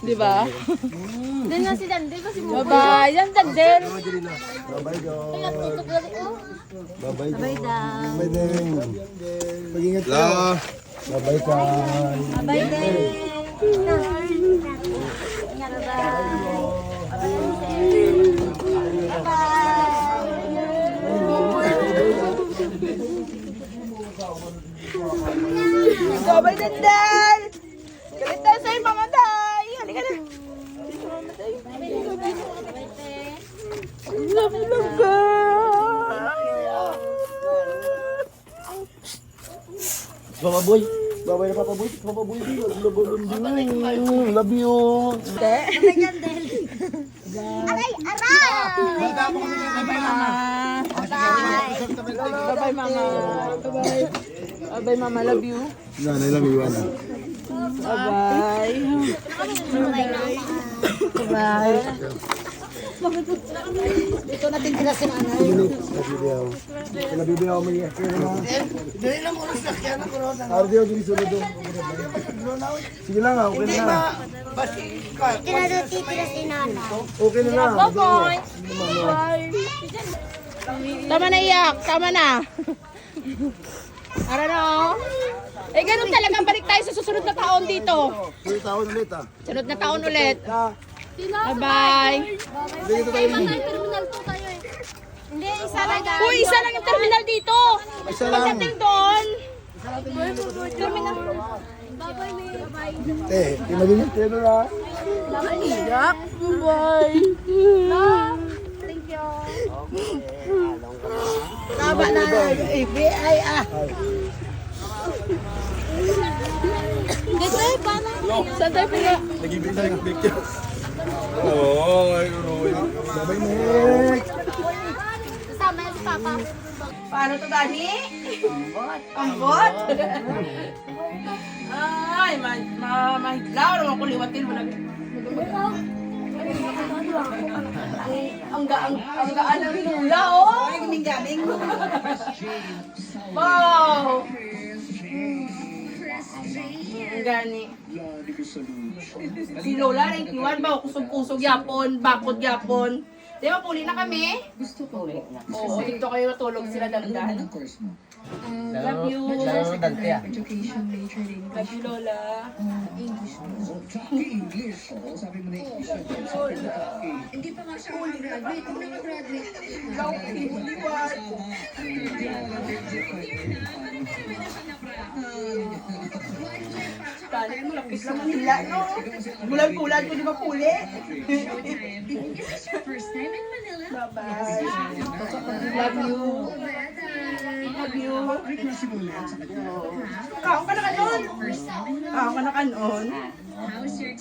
Di ba? Doon na si Dandel kasi mo. Bye-bye. Yan, Dandel. Bye-bye, Dong. Kaya tutok na rin. Bye-bye, Bye, Dong. Dang. Bye, Deng. Mag-ingat ka. Bye-bye, Kai. Bye, Dang. Bye-bye, Dandel. Galit tayo sa'yo, Mama Day. Halika na. Love ka. Papa Boy. Bye-bye na Papa Boy. Papa Boy. Love you. Bye, Dandel. Aray, aray! Bye-bye, Mama. Bye-bye, Mama. Bye-bye. Bye-bye, Mama. Love you. Nanay, love you, Ana. Bye-bye. Bye-bye. Dito natin sila si Nanay. Nabibiyaw. Nabibiyaw mo niya. Dili lang ko sa kaya na ko. Ardio dili sulod do. Sige lang, okay na lang. Kinadutitira si Nanay. Okay na lang. Bye-bye. Bye. Tama na iyak. Tama na. Ara na oh. Eh ganun talaga. Balik tayo sa susunod na taon dito. Uy, taon ulit ah. Sunod na taon ulit. Bye-bye. Dito tayo. Terminal po tayo eh. Hindi, isa lang. Uy, isa lang yung terminal dito. Isa lang. Pagdating doon. Terminal. Bye-bye, May. Di maging pero na. Iyak. Bye. Thank you. Tama na. FBI ah. Dito eh, paano? Saan tayo pala? Nag-ibig tayo ng picture. Oo, ay uroy. Bye-bye, Mek. Kasama yan si Papa. Paano to, Dani? Ang bot? Ay, mahiglaw. Naman ko liwatin mo na. Ang gaan ng hinula, oh. Ay, ganing-ganing. Wow. Ang gani. Si Lola, 91 ba? Kusog-kusog yapon, bakod yapon. Di ba, puli na kami? Gusto ko. Oo, dito kayo natulog sila dandan. Love you. Love you, Lola. Hindi pa nga siya graduate. Kung nakagraduate, Tali mo, lapis lang nila, no? Bulan-bulan ko di ba puli? is this your first time in Manila? Bye-bye. Love you. Love you. Kaon ka na kanon. Kaon ka na kanon. How's your